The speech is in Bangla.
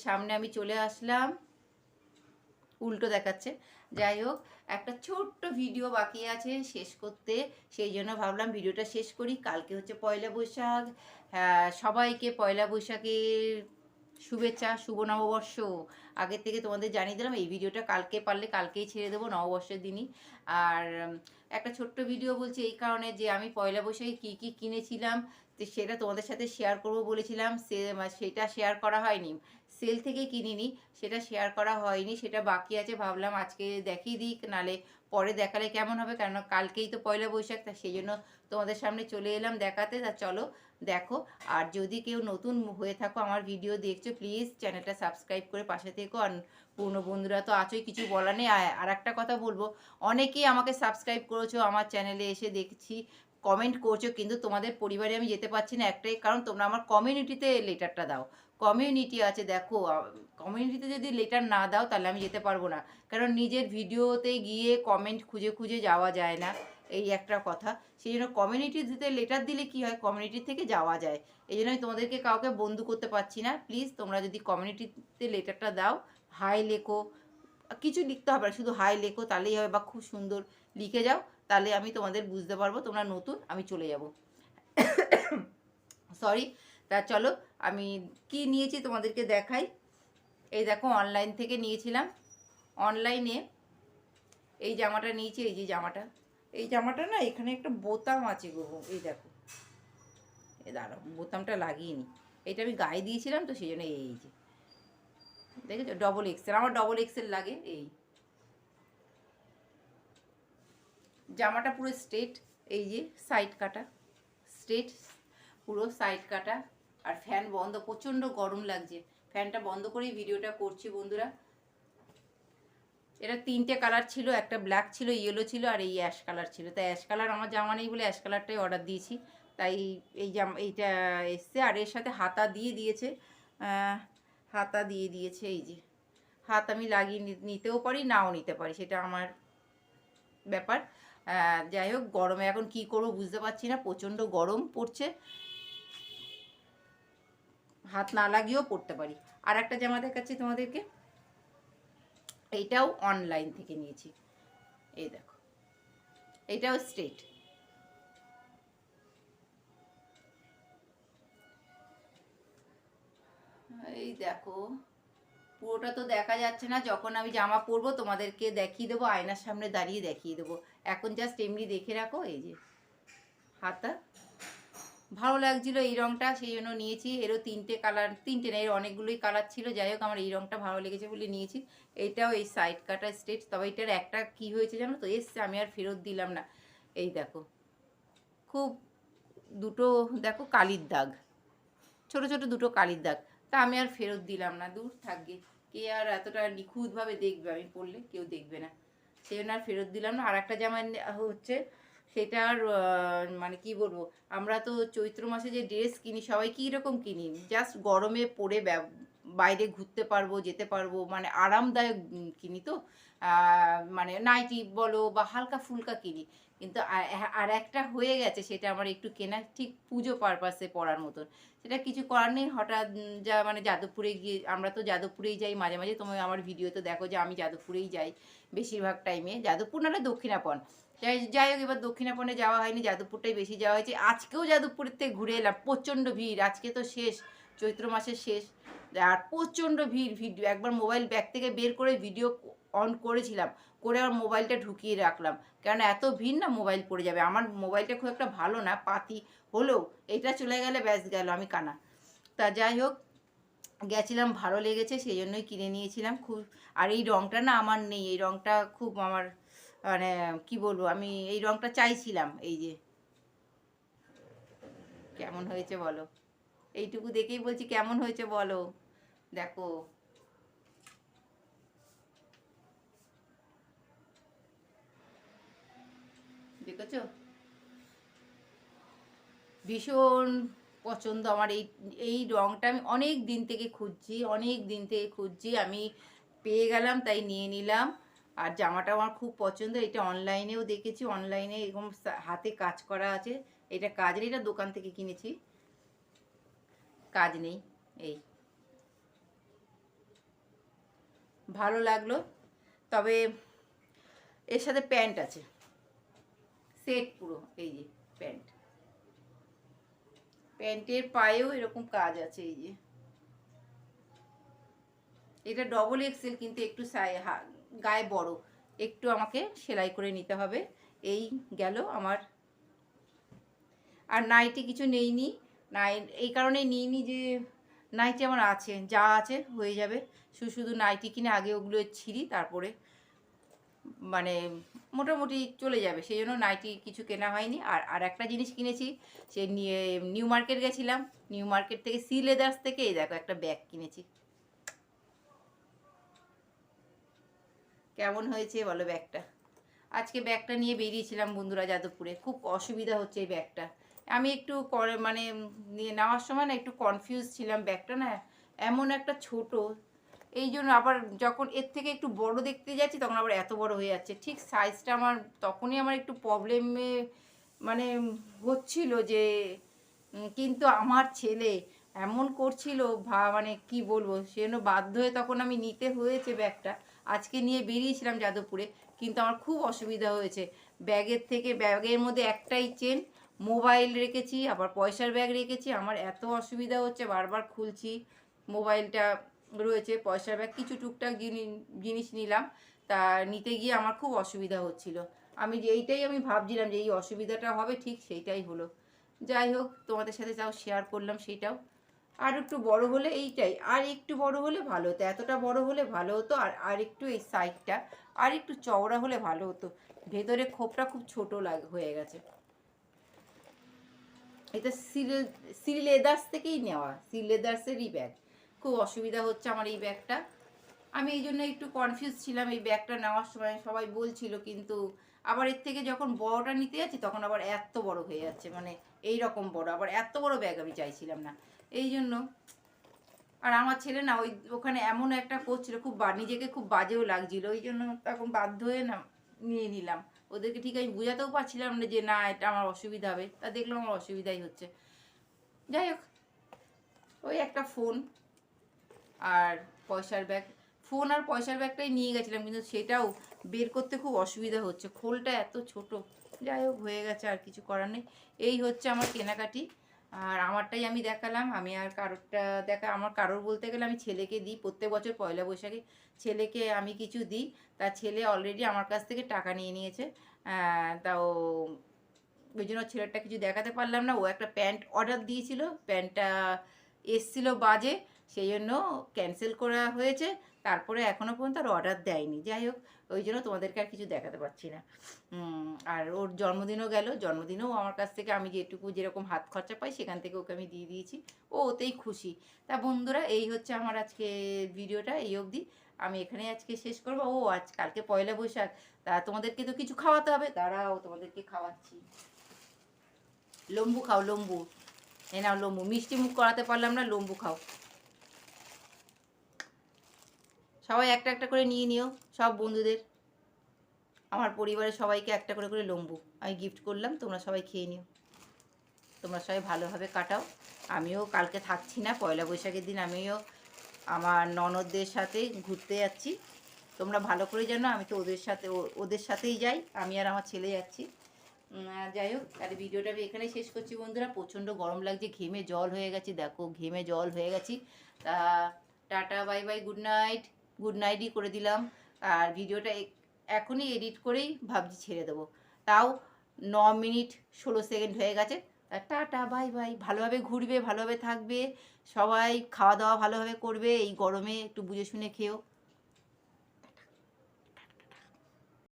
সামনে আমি চলে আসলাম। উল্টো দেখাচ্ছে। যাই হোক, একটা ছোট্ট ভিডিও বাকি আছে শেষ করতে, সেই জন্য ভাবলাম ভিডিওটা শেষ করি। কালকে হচ্ছে পয়লা বৈশাখ। হ্যাঁ, সবাইকে পয়লা বৈশাখের শুভেচ্ছা, শুভ নববর্ষ। আগের থেকে তোমাদের জানিয়ে দিলাম। এই ভিডিওটা কালকে পারলে কালকেই ছেড়ে দেবো, নববর্ষের দিনই। আর একটা ছোট্ট ভিডিও বলছি এই কারণে যে আমি পয়লা বৈশাখে কী কী কিনেছিলাম, তো সেটা তোমাদের সাথে শেয়ার করবো বলেছিলাম, সেটা শেয়ার করা হয়নি। সেল থেকে কিনিনি, সেটা শেয়ার করা হয়নি, সেটা বাকি আছে। ভাবলাম আজকে দেখিয়ে দিই, নালে পরে দেখালে কেমন হবে, কারণ কালকেই তো পয়লা বৈশাখ, তা সেই জন্য তোমাদের সামনে চলে এলাম দেখাতে। তা চলো দেখো। আর যদি কেউ নতুন হয়ে থাকো, আমার ভিডিও দেখছো, প্লিজ চ্যানেলটা সাবস্ক্রাইব করে পাশে থেকো। আর পুরনো বন্ধুরা তো আছোই, কিছু বলার নেই। আর একটা কথা বলবো, অনেকেই আমাকে সাবস্ক্রাইব করেছো, আমার চ্যানেলে এসে দেখছি কমেন্ট করছো, কিন্তু তোমাদের পরিবারে আমি যেতে পারছি না একটাই কারণ, তোমরা আমার কমিউনিটিতে লেটারটা দাও। কমিউনিটি আছে, দেখো, কমিউনিটিতে যদি লেটার না দাও তাহলে আমি যেতে পারবো না, কারণ নিজের ভিডিওতে গিয়ে কমেন্ট খুঁজে খুঁজে যাওয়া যায় না, এই একটা কথা। সেই জন্য কমিউনিটিতে লেটার দিলে কি হয়, কমিউনিটি থেকে যাওয়া যায়। এই জন্য আমি তোমাদেরকে কাউকে বন্ধু করতে পারছি না। প্লিজ তোমরা যদি কমিউনিটিতে লেটারটা দাও, হাই লেখো, কিছু লিখতে হবে না, শুধু হাই লেখো তাহলেই হবে, বা খুব সুন্দর লিখে যাও, তাহলে আমি তোমাদের বুঝতে পারবো তোমরা নতুন, আমি চলে যাব। সরি। তা চলো, আমি কি নিয়েছি তোমাদেরকে দেখাই। এই দেখো, অনলাইন থেকে নিয়েছিলাম। অনলাইনে এই জামাটা নিয়েছি, এই যে জামাটা, এই জামাটা না এখানে একটা বোতাম আছে গো, এই দেখো, এই দাঁড়াও, বোতামটা লাগিয়ে নি। এটা আমি গায়ে দিয়েছিলাম তো সেই জন্য, এই যে দেখেছো, ডবল এক্সেল, আমার ডবল এক্সেল লাগে। এই জামাটা পুরো স্ট্রেট, এই যে সাইড কাটা, স্ট্রেট, পুরো সাইড কাটা। আর ফ্যান বন্ধ, প্রচণ্ড গরম লাগছে, ফ্যানটা বন্ধ করেই ভিডিওটা করছি বন্ধুরা। এটা তিনটে কালার ছিল, একটা ব্ল্যাক ছিল, ইয়েলো ছিল, আর এই অ্যাশ কালার ছিল। তাই অ্যাশ কালার আমার জামা নেই বলে অ্যাশ কালারটাই অর্ডার দিয়েছি। তাই এই এইটা এসছে, আর এর সাথে হাতা দিয়ে দিয়েছে। হাতা দিয়ে দিয়েছে, এই যে হাত আমি লাগিয়ে নিতেও পারি, নাও নিতে পারি, সেটা আমার ব্যাপার। যাই হোক, গরমে এখন কি করবো বুঝতে পারছি না, প্রচণ্ড গরম পড়ছে, হাত না লাগিয়েও পড়তে পারি। আর একটা জামা দেখাচ্ছি তোমাদেরকে, এইটাও অনলাইন থেকে নিয়েছি। এই দেখো, এইটাও স্ট্রেট। এই দেখো, পুরোটা তো দেখা যাচ্ছে না, যখন আমি জামা পরবো তোমাদেরকে দেখিয়ে দেবো, আয়নার সামনে দাঁড়িয়ে দেখিয়ে দেবো। এখন জাস্ট এমনি দেখে রাখো। এই যে হাতা, ভালো লাগছিল এই রঙটা, সেই জন্য নিয়েছি। এরও তিনটে কালার, তিনটে না, এর অনেকগুলোই কালার ছিল। যাই হোক, আমার এই রঙটা ভালো লেগেছে বলে নিয়েছি। এইটাও এই সাইড কাটা স্ট্রেট, তবে এটার একটা কি হয়েছে জানো তো, এসছে, আমি আর ফেরত দিলাম না। এই দেখো, খুব দুটো দেখো কালির দাগ, ছোট ছোট দুটো কালির দাগ। তা আমি আর ফেরত দিলাম না, দূর থাকবে, কে আর এতটা নিখুঁতভাবে দেখবে, আমি পড়লে কেউ দেখবে না, সেই জন্য আর ফেরত দিলাম না। আর একটা জামা হচ্ছে, সেটার মানে কি বলবো, আমরা তো চৈত্র মাসে যে ড্রেস কিনি, সবাই কী রকম কিনি, জাস্ট গরমে পরে বাইরে ঘুরতে পারবো, যেতে পারবো, মানে আরামদায়ক কিনি তো, মানে নাইটি বলো বা হালকা ফুলকা কিনি। কিন্তু আর একটা হয়ে গেছে, সেটা আমার একটু কেনা, ঠিক পুজো পারপাসে পরার মতন। সেটা কিছু করার নেই, হঠাৎ যা মানে যাদবপুরে গিয়ে, আমরা তো যাদবপুরেই যাই মাঝে মাঝে, তুমি আমার ভিডিওতে দেখো যে আমি যাদবপুরেই যাই বেশিরভাগ টাইমে, যাদবপুর নাহলে দক্ষিণাপন। যাই হোক, এবার দক্ষিণাপনে যাওয়া হয়নি, যাদবপুরটাই বেশি যাওয়া হয়েছে। আজকেও যাদবপুরের থেকে ঘুরে এলাম, প্রচণ্ড ভিড়, আজকে তো শেষ, চৈত্র মাসের শেষ। আর প্রচণ্ড ভিড়, ভিডিও একবার মোবাইল ব্যাগ থেকে বের করে ভিডিও অন করেছিলাম, করে আবার মোবাইলটা ঢুকিয়ে রাখলাম, কারণ এত ভিড় না মোবাইল পড়ে যাবে। আমার মোবাইলটা খুব একটা ভালো না, পাতি হলেও এটা চলে গেলে ব্যাস গেল, আমি কানা। তা যাই হোক, গেছিলাম, ভালো লেগেছে, সেই জন্যই কিনে নিয়েছিলাম খুব। আর এই রঙটা না আমার নেই, এই রঙটা খুব আমার, মানে কি বলবো, আমি এই রঙটা চাইছিলাম। এই যে কেমন হয়েছে বলো, এইটুকু দেখেই বলছি কেমন হয়েছে বলো, দেখো, দেখেছো, ভীষণ পছন্দ আমার এই, এই রঙটা আমি অনেক দিন থেকে খুঁজছি, অনেক দিন থেকে খুঁজছি, আমি পেয়ে গেলাম তাই নিয়ে নিলাম। আর জামাটা আমার খুব পছন্দ, এটা অনলাইনেও দেখেছি, অনলাইনে এরকম হাতে কাজ করা আছে, এটা কাজের, এটা দোকান থেকে কিনেছি, কাজ নেই। এই ভালো লাগলো। তবে এর সাথে প্যান্ট আছে, সেট পুরো, এই যে প্যান্ট, প্যান্টের পায়েও এরকম কাজ আছে, এই যে এটা ডবল এক্সেল কিন্তু একটু গায়ে বড়, একটু আমাকে সেলাই করে নিতে হবে। এই গেল আমার। আর নাইটি কিছু নেইনি, এই কারণে নিইনি যে নাইটি আমার আছে, যা আছে হয়ে যাবে। শুধু নাইটি কিনে আগে ওগুলো ছিঁড়ি, তারপরে মানে মোটামুটি চলে যাবে, সেই জন্য নাইটি কিছু কেনা হয়নি। আর একটা জিনিস কিনেছি, সে নিউ মার্কেট গেছিলাম, নিউ মার্কেট থেকে সি লেদার্স থেকে এই দেখো একটা ব্যাগ কিনেছি। কেমন হয়েছে বলো ব্যাগটা? আজকে ব্যাগটা নিয়ে বেরিয়েছিলাম বন্ধুরা যাদবপুরে, খুব অসুবিধা হচ্ছে এই ব্যাগটা। আমি একটু মানে নেওয়ার সময় না একটু কনফিউজ ছিলাম, ব্যাগটা না এমন একটা ছোট, এই জন্য আবার যখন এর থেকে একটু বড় দেখতে যাচ্ছি তখন আবার এত বড় হয়ে যাচ্ছে। ঠিক সাইজটা আমার তখনই আমার একটু প্রবলেমে মানে হচ্ছিল যে, কিন্তু আমার ছেলে এমন করছিল মানে কি বলবো, সেজন্য বাধ্য হয়ে তখন আমি নিতে হয়েছে ব্যাগটা। আজকে নিয়ে বেরিয়েছিলাম যাদবপুরে, কিন্তু আমার খুব অসুবিধা হয়েছে। ব্যাগের মধ্যে একটাই চেন, মোবাইল রেখেছি, আবার পয়সার ব্যাগ রেখেছি, আমার এত অসুবিধা হচ্ছে, বারবার খুলছি। মোবাইলটা রয়েছে, পয়সার ব্যাগ, কিছু টুকটাক জিনিস নিলাম, তা নিতে গিয়ে আমার খুব অসুবিধা হচ্ছিল। এইটাই আমি ভাবছিলাম যে এই অসুবিধাটা হবে, ঠিক সেইটাই হলো। যাই হোক, তোমাদের সাথে তাও শেয়ার করলাম সেইটাও। আর একটু বড় হলে, এইটাই আর একটু বড় হলে ভালো হতো, এতটা বড় হলে ভালো হতো। আর একটু এই সাইডটা আর একটু চওড়া হলে ভালো হতো, ভেতরে খোপটা খুব ছোট হয়ে গেছে। এটা সি লেদার্স থেকেই নেওয়া, সি লেদার্সেরই ব্যাগ। খুব অসুবিধা হচ্ছে আমার এই ব্যাগটা, আমি এই জন্য একটু কনফিউজ ছিলাম এই ব্যাগটা নেওয়ার সময়। সবাই বলছিল, কিন্তু আবার এর থেকে যখন বড়টা নিতে যাচ্ছি তখন আবার এত বড় হয়ে যাচ্ছে, মানে এই রকম বড়, আবার এত বড় ব্যাগ আমি চাইছিলাম না, এই জন্য। আর আমার ছেলে না ওখানে এমন একটা করছিল, খুব নিজেকে খুব বাজেও লাগছিল, ওই জন্য তখন বাধ্য হয়ে না নিয়ে নিলাম। ওদেরকে ঠিক আমি বুঝাতেও পারছিলাম না যে না এটা আমার অসুবিধা হবে, তা দেখলাম আমার অসুবিধাই হচ্ছে। যাই হোক, ওই একটা ফোন আর পয়সার ব্যাগ, ফোন আর পয়সার ব্যাগটাই নিয়ে গেছিলাম, কিন্তু সেটাও বের করতে খুব অসুবিধা হচ্ছে, খোলটা এত ছোট। যাই হোক, হয়ে গেছে, আর কিছু করার নেই। এই হচ্ছে আমার কেনাকাটি। আর আমারটাই আমি দেখালাম, আমি আর কারোরটা আমার কারোর বলতে গেলে আমি ছেলেকে দিই প্রত্যেক বছর পয়লা বৈশাখে, ছেলেকে আমি কিছু দিই। তার ছেলে অলরেডি আমার কাছ থেকে টাকা নিয়ে নিয়েছে, তাও ওই জন্য ছেলেটা কিছু দেখাতে পারলাম না। ও একটা প্যান্ট অর্ডার দিয়েছিল, প্যান্টটা এসছিল বাজে, সেই জন্য ক্যান্সেল করা হয়েছে। তারপরে এখনও পর্যন্ত আর অর্ডার দেয়নি। যাই হোক, ওই জন্য তোমাদেরকে আর কিছু দেখাতে পারছি না। আর ওর জন্মদিনও গেল, জন্মদিনেও আমার কাছ থেকে আমি যেরকম হাত খরচা পাই সেখান থেকে ওকে আমি দিয়ে দিয়েছি, ও ওতেই খুশি। তা বন্ধুরা, এই হচ্ছে আমার আজকে ভিডিওটা, এই অবধি। আমি এখানে আজকে শেষ করবো। কালকে পয়লা বৈশাখ, তা তোমাদেরকে তো কিছু খাওয়াতে হবে, দাঁড়াও তোমাদেরকে খাওয়াচ্ছি। লম্বু খাও, লম্বু, এ নাও লম্বু, মিষ্টি মুখ করাতে পারলাম না, লম্বু খাও। সবাই একটা একটা করে নিয়ে নিও, সব বন্ধুদের, আমার পরিবারের সবাইকে একটা করে করে লম্বু আমি গিফট করলাম, তোমরা সবাই খেয়ে নিও। তোমরা সবাই ভালোভাবে কাটাও। আমিও কালকে থাকছি না, পয়লা বৈশাখের দিন আমিও আমার ননদদের সাথে ঘুরতে যাচ্ছি। তোমরা ভালো করে জানো, আমি তো ওদের সাথেই যাই, আমি আর আমার ছেলে যাচ্ছি। যাই হোক, তাহলে ভিডিওটা আমি এখানেই শেষ করছি বন্ধুরা। প্রচণ্ড গরম লাগছে, ঘেমে জল হয়ে গেছি, দেখো ঘেমে জল হয়ে গেছি। তা tata, bye bye, good night. Good নাইটই করে দিলাম। আর ভিডিওটা এখনই এডিট করেই ভাবছি ছেড়ে দেবো, তাও 9 মিনিট 16 সেকেন্ড হয়ে গেছে। টাটা, বাই বাই, ভালোভাবে ঘুরবে, ভালোভাবে থাকবে, সবাই খাওয়া দাওয়া ভালোভাবে করবে, এই গরমে একটু বুঝে শুনে খেও।